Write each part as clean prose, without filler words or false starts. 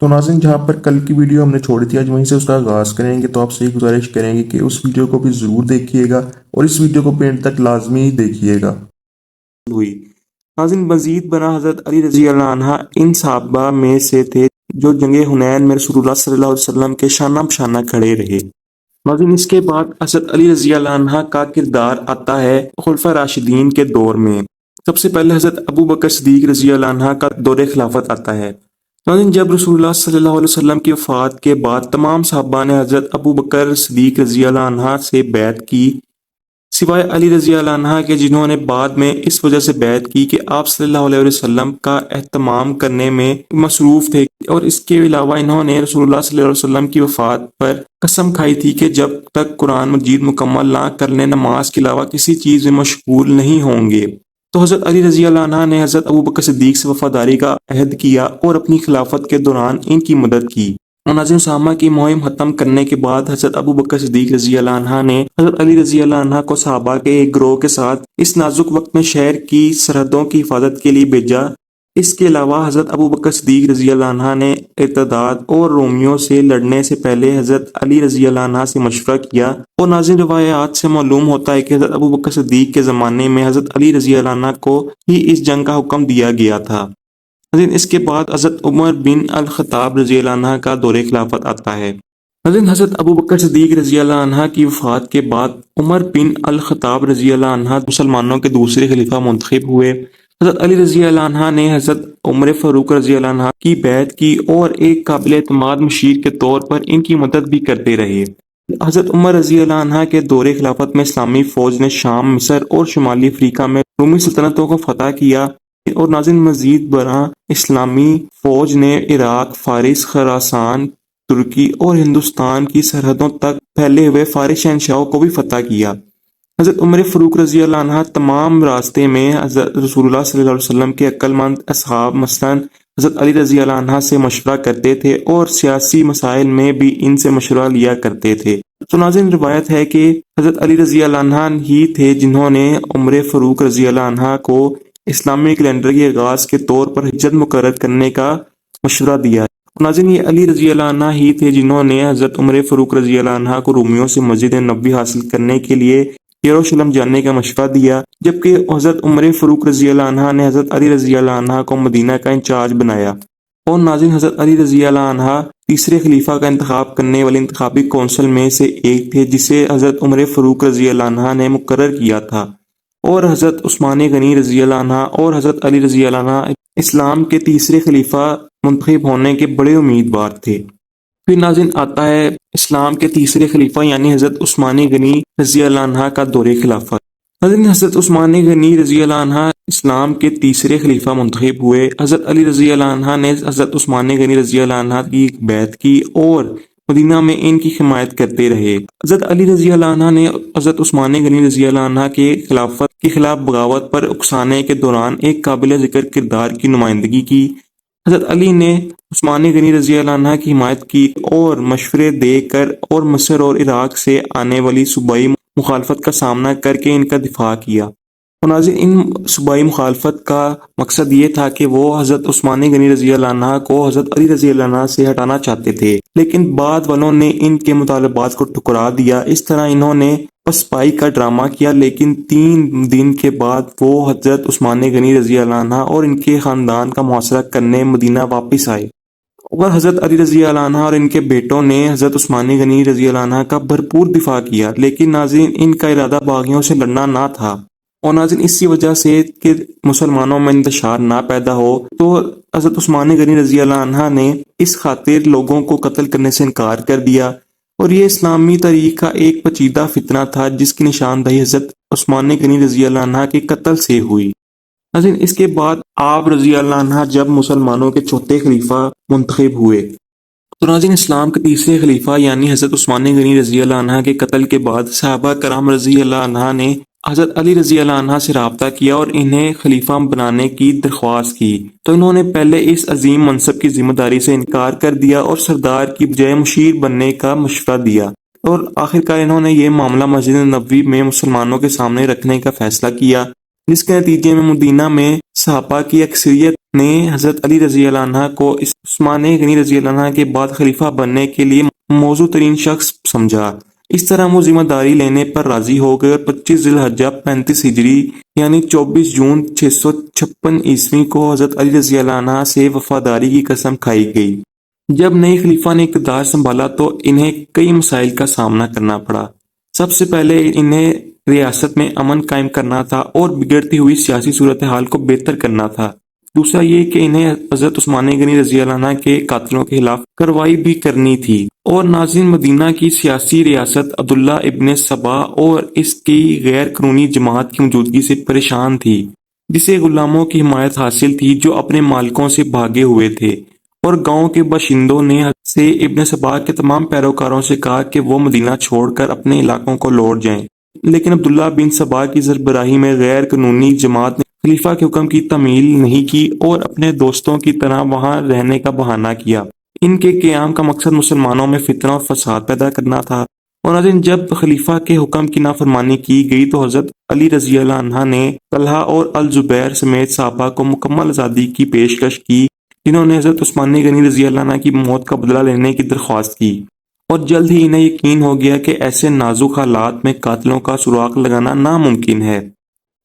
تو ناظرین جہاں پر کل کی ویڈیو ہم نے چھوڑی تھی آج وہیں سے اس کا آغاز کریں گے، تو آپ سے یہ گزارش کریں گے کہ اس ویڈیو کو بھی ضرور دیکھیے گا اور اس ویڈیو کو اینڈ تک لازمی دیکھیے گا۔ ہوئی ناظرین مزید برآں حضرت علی رضی اللہ عنہ ان صحابہ میں سے تھے جو جنگ حنین میں رسول اللہ صلی اللہ علیہ وسلم کے شانہ بشانہ کھڑے رہے۔ ناظرین اس کے بعد حضرت علی رضی اللہ عنہ کا کردار آتا ہے خلفائے راشدین کے دور میں۔ سب سے پہلے حضرت ابو بکر صدیق رضی اللہ عنہ کا دور خلافت آتا ہے۔ ناظرین جب رسول اللہ صلی اللہ علیہ وسلم کی وفات کے بعد تمام صحابہ نے حضرت ابو بکر صدیق رضی اللہ عنہ سے بیعت کی، سوائے علی رضی اللہ عنہ کے جنہوں نے بعد میں اس وجہ سے بیعت کی کہ آپ صلی اللہ علیہ وسلم کا اہتمام کرنے میں مصروف تھے، اور اس کے علاوہ انہوں نے رسول اللہ صلی اللہ علیہ وسلم کی وفات پر قسم کھائی تھی کہ جب تک قرآن مجید مکمل نہ کر لیں نماز کے علاوہ کسی چیز میں مشغول نہیں ہوں گے۔ تو حضرت علی رضی اللہ عنہ نے حضرت ابو بکر صدیق سے وفاداری کا عہد کیا اور اپنی خلافت کے دوران ان کی مدد کی۔ مناظر اسامہ کی مہم ختم کرنے کے بعد حضرت ابو بکر صدیق رضی اللہ عنہ نے حضرت علی رضی اللہ عنہ کو صحابہ کے ایک گروہ کے ساتھ اس نازک وقت میں شہر کی سرحدوں کی حفاظت کے لیے بھیجا۔ اس کے علاوہ حضرت ابو بکر صدیق رضی اللہ عنہ نے ارتداد اور رومیوں سے لڑنے سے پہلے حضرت علی رضی اللہ عنہ سے مشورہ کیا، اور ناظرین روایات سے معلوم ہوتا ہے کہ حضرت ابو بکر صدیق کے زمانے میں حضرت علی رضی اللہ عنہ کو ہی اس جنگ کا حکم دیا گیا تھا۔ ناظرین اس کے بعد حضرت عمر بن الخطاب رضی اللہ عنہ کا دور خلافت آتا ہے۔ ناظرین حضرت ابو بکر صدیق رضی اللہ عنہ کی وفات کے بعد عمر بن الخطاب رضی اللہ عنہ مسلمانوں کے دوسرے خلیفہ منتخب ہوئے۔ حضرت علی رضی اللہ عنہ نے حضرت عمر فاروق رضی اللہ عنہ کی بیعت کی اور ایک قابل اعتماد مشیر کے طور پر ان کی مدد بھی کرتے رہے۔ حضرت عمر رضی اللہ عنہ کے دور خلافت میں اسلامی فوج نے شام، مصر اور شمالی افریقہ میں رومی سلطنتوں کو فتح کیا، اور ناظرین مزید برآں اسلامی فوج نے عراق، فارس، خراسان، ترکی اور ہندوستان کی سرحدوں تک پھیلے ہوئے فارس شہنشاہوں کو بھی فتح کیا۔ حضرت عمر فاروق رضی اللہ عنہ تمام راستے میں حضرت رسول اللہ صلی اللہ علیہ وسلم کے عقل مند اصحاب مثلاً حضرت علی رضی اللہ عنہ سے مشورہ کرتے تھے اور سیاسی مسائل میں بھی ان سے مشورہ لیا کرتے تھے۔ تو ناظرین روایت ہے کہ حضرت علی رضی اللہ عنہ ہی تھے جنہوں نے عمر فاروق رضی اللہ عنہ کو اسلامی کیلنڈر کے آغاز کے طور پر ہجرت مقرر کرنے کا مشورہ دیا۔ ناظرین یہ علی رضی اللہ عنہ ہی تھے جنہوں نے حضرت عمر فاروق رضی اللہ عنہ کو رومیوں سے مسجد نبوی حاصل کرنے کے لیے یروشلم جانے کا مشورہ دیا، جبکہ حضرت عمر فاروق رضی اللہ عنہ نے حضرت علی رضی اللہ عنہ کو مدینہ کا انچارج بنایا۔ اور ناظرین حضرت علی رضی اللہ عنہ تیسرے خلیفہ کا انتخاب کرنے والی انتخابی کونسل میں سے ایک تھے جسے حضرت عمر فاروق رضی اللہ عنہ نے مقرر کیا تھا، اور حضرت عثمان غنی رضی اللہ عنہ اور حضرت علی رضی اللہ عنہ اسلام کے تیسرے خلیفہ منتخب ہونے کے بڑے امیدوار تھے۔ پھر ناظرین آتا ہے اسلام کے تیسرے خلیفہ یعنی حضرت عثمان غنی رضی اللہ عنہ کا دور خلافت۔ ناظرین حضرت عثمان غنی رضی اللہ عنہ اسلام کے تیسرے خلیفہ منتخب ہوئے۔ حضرت علی رضی اللہ عنہ نے حضرت عثمان غنی رضی اللہ عنہ کی بیعت کی اور مدینہ میں ان کی حمایت کرتے رہے۔ حضرت علی رضی اللہ عنہ نے حضرت عثمان غنی رضی اللہ عنہ کے خلافت کے خلاف بغاوت پر اکسانے کے دوران ایک قابل ذکر کردار کی نمائندگی کی۔ حضرت علی نے عثمان غنی رضی اللہ عنہ کی حمایت کی اور مشورے دے کر اور مصر اور عراق سے آنے والی صوبائی مخالفت کا سامنا کر کے ان کا دفاع کیا۔ اور ناظرین ان صوبائی مخالفت کا مقصد یہ تھا کہ وہ حضرت عثمان غنی رضی اللہ عنہ کو حضرت علی رضی اللہ عنہ سے ہٹانا چاہتے تھے، لیکن بعد والوں نے ان کے مطالبات کو ٹھکرا دیا۔ اس طرح انہوں نے پسپائی کا ڈرامہ کیا، لیکن 3 دن کے بعد وہ حضرت عثمان غنی رضی اللہ عنہ اور ان کے خاندان کا محاصرہ کرنے مدینہ واپس آئے، اور حضرت علی رضی اللہ عنہ اور ان کے بیٹوں نے حضرت عثمان غنی رضی اللہ عنہ کا بھرپور دفاع کیا، لیکن ناظرین ان کا ارادہ باغیوں سے لڑنا نہ تھا، اور ناظرین اسی وجہ سے کہ مسلمانوں میں انتشار نہ پیدا ہو تو حضرت عثمان غنی رضی اللہ عنہ نے اس خاطر لوگوں کو قتل کرنے سے انکار کر دیا، اور یہ اسلامی تاریخ کا ایک پیچیدہ فتنہ تھا جس کی نشاندہی حضرت عثمان غنی رضی اللہ عنہ کے قتل سے ہوئی۔ ناظرین اس کے بعد آپ رضی اللہ عنہ جب مسلمانوں کے چوتھے خلیفہ منتخب ہوئے تو ناظرین اسلام کے تیسرے خلیفہ یعنی حضرت عثمان غنی رضی اللہ عنہ کے قتل کے بعد صحابہ کرام رضی اللہ عنہ نے حضرت علی رضی اللہ عنہ سے رابطہ کیا اور انہیں خلیفہ بنانے کی درخواست کی، تو انہوں نے پہلے اس عظیم منصب کی ذمہ داری سے انکار کر دیا اور سردار کی بجائے مشیر بننے کا مشورہ دیا، اور آخرکار انہوں نے یہ معاملہ مسجد نبوی میں مسلمانوں کے سامنے رکھنے کا فیصلہ کیا۔ جس کے نتیجے میں مدینہ میں صحابہ کی اکثریت نے حضرت علی رضی اللہ عنہ کو عثمان غنی رضی اللہ عنہ کے بعد خلیفہ بننے کے لیے موزوں ترین شخص سمجھا۔ اس طرح وہ ذمہ داری لینے پر راضی ہو گئے اور 25 ذی الحجہ 35 ہجری یعنی 24 جون 656 عیسوی کو حضرت علی رضی اللہ عنہ سے وفاداری کی قسم کھائی گئی۔ جب نئے خلیفہ نے اقتدار سنبھالا تو انہیں کئی مسائل کا سامنا کرنا پڑا۔ سب سے پہلے انہیں ریاست میں امن قائم کرنا تھا اور بگڑتی ہوئی سیاسی صورتحال کو بہتر کرنا تھا۔ دوسرا یہ کہ انہیں حضرت عثمان غنی رضی اللہ عنہ کے قاتلوں کے خلاف کارروائی بھی کرنی تھی۔ اور ناظرین، مدینہ کی سیاسی ریاست عبداللہ ابن سبا اور اس کی غیر قانونی جماعت کی موجودگی سے پریشان تھی، جسے غلاموں کی حمایت حاصل تھی جو اپنے مالکوں سے بھاگے ہوئے تھے، اور گاؤں کے باشندوں نے سے ابن سبا کے تمام پیروکاروں سے کہا کہ وہ مدینہ چھوڑ کر اپنے علاقوں کو لوٹ جائیں، لیکن عبداللہ بن سبا کی سربراہی میں غیر قانونی جماعت نے خلیفہ کے حکم کی تعمیل نہیں کی اور اپنے دوستوں کی طرح وہاں رہنے کا بہانہ کیا۔ ان کے قیام کا مقصد مسلمانوں میں فتنہ اور فساد پیدا کرنا تھا۔ اور ناظرین، جب خلیفہ کے حکم کی نافرمانی کی گئی تو حضرت علی رضی اللہ عنہ نے طلحہ اور الزبیر سمیت صحابہ کو مکمل آزادی کی پیشکش کی، جنہوں نے حضرت عثمان غنی رضی اللہ عنہ کی موت کا بدلہ لینے کی درخواست کی، اور جلد ہی انہیں یقین ہو گیا کہ ایسے نازک حالات میں قاتلوں کا سراغ لگانا ناممکن ہے۔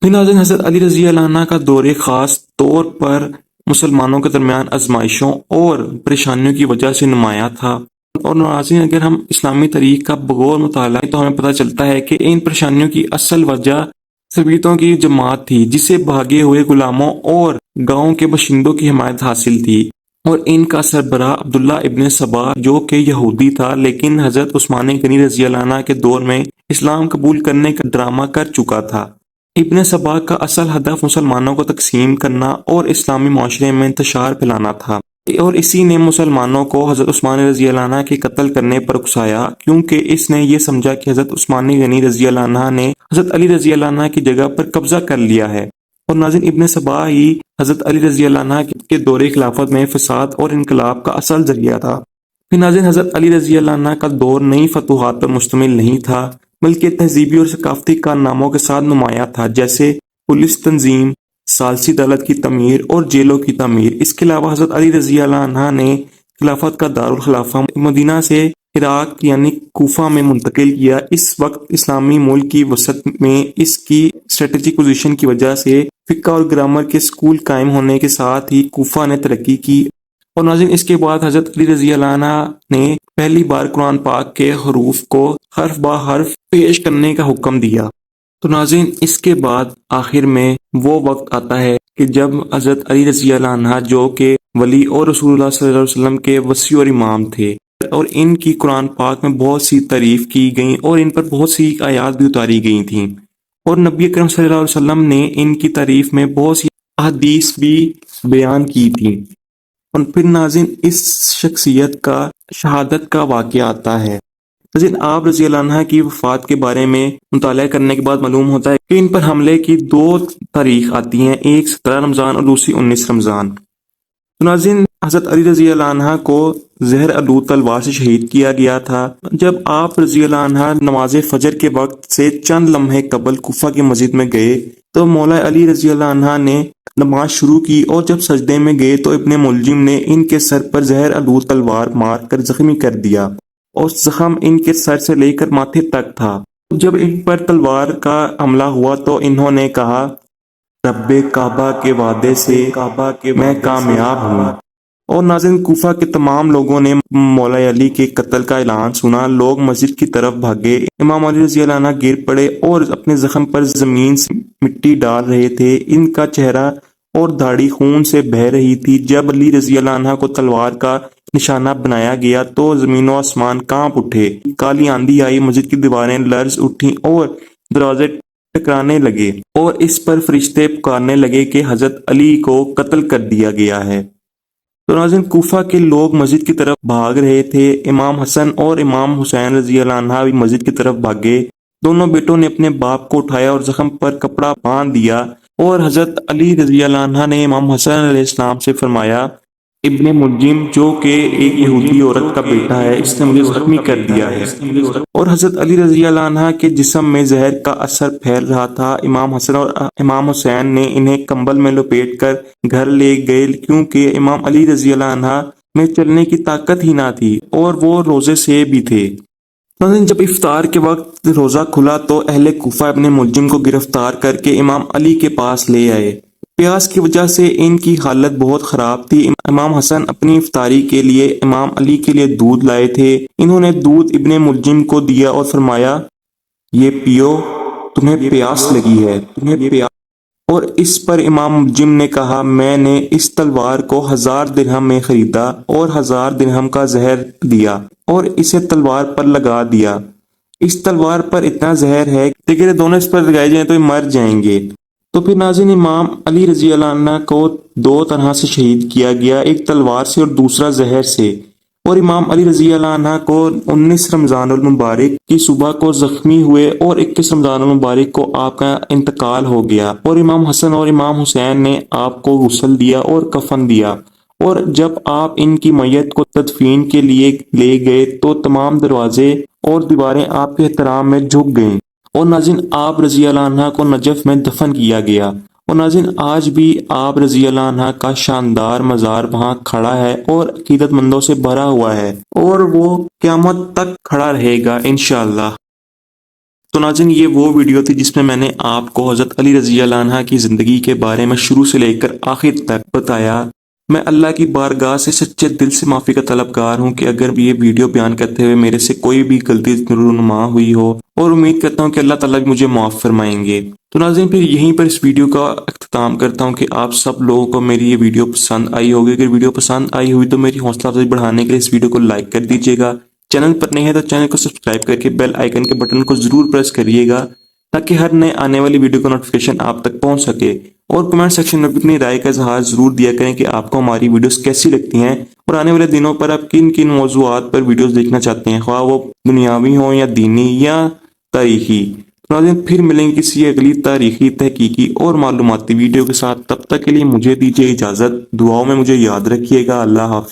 پھر ناظرین، حضرت علی رضی اللہ عنہ کا دور خاص طور پر مسلمانوں کے درمیان آزمائشوں اور پریشانیوں کی وجہ سے نمایاں تھا۔ اور ناظرین، اگر ہم اسلامی تاریخ کا بغور مطالعہ کریں تو ہمیں پتہ چلتا ہے کہ ان پریشانیوں کی اصل وجہ صلیبیوں کی جماعت تھی، جسے بھاگے ہوئے غلاموں اور گاؤں کے باشندوں کی حمایت حاصل تھی، اور ان کا سربراہ عبداللہ ابن سبا جو کہ یہودی تھا لیکن حضرت عثمان غنی رضی اللہ عنہ کے دور میں اسلام قبول کرنے کا ڈرامہ کر چکا تھا۔ ابن سبا کا اصل ہدف مسلمانوں کو تقسیم کرنا اور اسلامی معاشرے میں انتشار پھیلانا تھا، اور اسی نے مسلمانوں کو حضرت عثمان رضی اللہ عنہ کے قتل کرنے پر اکسایا، کیونکہ اس نے یہ سمجھا کہ حضرت عثمان غنی رضی اللہ عنہ نے حضرت علی رضی اللہ عنہ کی جگہ پر قبضہ کر لیا ہے۔ اور ناظرین، ابن سبا ہی حضرت علی رضی اللہ عنہ کے دور خلافت میں فساد اور انقلاب کا اصل ذریعہ تھا۔ پھر ناظرین، حضرت علی رضی اللہ عنہ کا دور نئی فتوحات پر مشتمل نہیں تھا، بلکہ تہذیبی اور ثقافتی کارناموں کے ساتھ نمایاں تھا، جیسے پولیس تنظیم، ثالثی عدالت کی تعمیر اور جیلوں کی تعمیر۔ اس کے علاوہ حضرت علی رضی اللہ عنہ نے خلافت کا دارالخلافہ مدینہ سے عراق یعنی کوفہ میں منتقل کیا۔ اس وقت اسلامی ملک کی وسعت میں اس کی اسٹریٹجک پوزیشن کی وجہ سے فقہ اور گرامر کے اسکول قائم ہونے کے ساتھ ہی کوفہ نے ترقی کی۔ اور ناظرین، اس کے بعد حضرت علی رضی اللہ عنہ نے پہلی بار قرآن پاک کے حروف کو حرف بہ حرف پیش کرنے کا حکم دیا۔ تو ناظرین، اس کے بعد آخر میں وہ وقت آتا ہے کہ جب حضرت علی رضی اللہ عنہ جو کہ ولی اور رسول اللہ صلی اللہ علیہ وسلم کے وصی اور امام تھے، اور ان کی قرآن پاک میں بہت سی تعریف کی گئیں اور ان پر بہت سی آیات بھی اتاری گئی تھیں، اور نبی اکرم صلی اللہ علیہ وسلم نے ان کی تعریف میں بہت سی احادیث بھی بیان کی تھیں۔ اور پھر ناظرین، اس شخصیت کا شہادت کا واقعہ آتا ہے۔ ناظرین، آپ رضی اللہ عنہ کی وفات کے بارے میں مطالعہ کرنے کے بعد معلوم ہوتا ہے کہ ان پر حملے کی 2 تاریخ آتی ہیں، ایک 17 رمضان اور دوسری 19 رمضان۔ تو ناظرین، حضرت علی رضی اللہ عنہ کو زہر آلود تلوار سے شہید کیا گیا تھا۔ جب آپ رضی اللہ عنہ نماز فجر کے وقت سے چند لمحے قبل کوفہ کی مسجد میں گئے تو مولا علی رضی اللہ عنہ نے نماز شروع کی، اور جب سجدے میں گئے تو ابن ملجم نے ان کے سر پر زہر آلود تلوار مار کر زخمی کر دیا، اور زخم ان کے سر سے لے کر ماتھے تک تھا۔ جب ان پر تلوار کا حملہ ہوا تو انہوں نے کہا، رب کعبہ کے وعدے سے میں کامیاب ہوں۔ اور ناظرین، کوفہ کے تمام لوگوں نے مولا علی کے قتل کا اعلان سنا، لوگ مسجد کی طرف بھاگے، امام علی رضی اللہ عنہ گر پڑے اور اپنے زخم پر زمین سے مٹی ڈال رہے تھے، ان کا چہرہ اور داڑھی خون سے بہہ رہی تھی۔ جب علی رضی اللہ عنہ کو تلوار کا نشانہ بنایا گیا تو زمین و آسمان کانپ اٹھے، کالی آندھی آئی، مسجد کی دیواریں لرز اٹھیں اور دروازے ٹکرانے لگے، اور اس پر فرشتے پکارنے لگے کہ حضرت علی کو قتل کر دیا گیا ہے۔ تو ناظرین، کوفہ کے لوگ مسجد کی طرف بھاگ رہے تھے، امام حسن اور امام حسین رضی اللہ عنہ بھی مسجد کی طرف بھاگے۔ دونوں بیٹوں نے اپنے باپ کو اٹھایا اور زخم پر کپڑا باندھ دیا، اور حضرت علی رضی اللہ عنہ نے امام حسن علیہ السلام سے فرمایا، ابن ملجم جو کہ ایک یہودی عورت کا بیٹا ہے، اس نے مجھے زخمی کر دیا ہے۔ اور حضرت علی رضی اللہ عنہ کے جسم میں زہر کا اثر پھیل رہا تھا۔ امام حسن اور امام حسین نے انہیں کمبل میں لپیٹ کر گھر لے گئے کیونکہ امام علی رضی اللہ عنہ میں چلنے کی طاقت ہی نہ تھی اور وہ روزے سے بھی تھے۔ جب افطار کے وقت روزہ کھلا تو اہل کوفہ ابن ملجم کو گرفتار کر کے امام علی کے پاس لے آئے۔ پیاس کی وجہ سے ان کی حالت بہت خراب تھی۔ امام حسن اپنی افطاری کے لیے امام علی کے لیے دودھ لائے تھے۔ انہوں نے دودھ ابن ملجم کو دیا اور فرمایا، یہ پیو، تمہیں پیاس لگی ہے، تمہیں پیاس۔ اور اس پر امام ملجم نے کہا، میں نے اس تلوار کو 1000 درہم میں خریدا اور 1000 درہم کا زہر دیا اور اسے تلوار پر لگا دیا۔ اس تلوار پر اتنا زہر ہے کہ اگر دونوں اس پر لگائے جائیں تو یہ مر جائیں گے۔ تو پھر ناظرین، امام علی رضی اللہ عنہ کو 2 طرح سے شہید کیا گیا، ایک تلوار سے اور دوسرا زہر سے۔ اور امام علی رضی اللہ عنہ کو 19 رمضان المبارک کی صبح کو زخمی ہوئے اور 21 رمضان المبارک کو آپ کا انتقال ہو گیا۔ اور امام حسن اور امام حسین نے آپ کو غسل دیا اور کفن دیا۔ اور جب آپ ان کی میت کو تدفین کے لیے لے گئے تو تمام دروازے اور دیواریں آپ کے احترام میں جھک گئیں۔ اور ناظرین، آپ رضی اللہ عنہ کو نجف میں دفن کیا گیا۔ اور ناظرین، آج بھی آپ رضی اللہ عنہ کا شاندار مزار وہاں کھڑا ہے اور عقیدت مندوں سے بھرا ہوا ہے اور وہ قیامت تک کھڑا رہے گا انشاءاللہ۔ تو ناظرین، یہ وہ ویڈیو تھی جس میں میں نے آپ کو حضرت علی رضی اللہ عنہ کی زندگی کے بارے میں شروع سے لے کر آخر تک بتایا۔ میں اللہ کی بارگاہ سے سچے دل سے معافی کا طلبگار ہوں کہ اگر یہ ویڈیو بیان کرتے ہوئے میرے سے کوئی بھی غلطی رونما ہوئی ہو، اور امید کرتا ہوں کہ اللہ تعالیٰ بھی مجھے معاف فرمائیں گے۔ تو ناظرین، پھر یہیں پر اس ویڈیو کا اختتام کرتا ہوں کہ آپ سب لوگوں کو میری یہ ویڈیو پسند آئی ہوگی۔ اگر ویڈیو پسند آئی ہوئی تو میری حوصلہ افزائی بڑھانے کے لیے اس ویڈیو کو لائک کر دیجیے گا۔ چینل پر نہیں ہے تو چینل کو سبسکرائب کر کے بیل آئیکن کے بٹن کو ضرور پریس کریے گا تاکہ ہر نئے آنے والی ویڈیو کا نوٹیفیکیشن آپ تک پہنچ سکے۔ اور کمنٹ سیکشن میں اپنی رائے کا اظہار ضرور دیا کریں کہ آپ کو ہماری ویڈیوز کیسی لگتی ہیں اور آنے والے دنوں پر آپ کن کن موضوعات پر ویڈیوز دیکھنا چاہتے ہیں، خواہ وہ دنیاوی ہوں یا دینی یا تاریخی۔ ناظرین، پھر ملیں گے کسی اگلی تاریخی، تحقیقی اور معلوماتی ویڈیو کے ساتھ۔ تب تک کے لیے مجھے دیجیے اجازت، دعاؤں میں مجھے یاد رکھیے گا۔ اللہ حافظ۔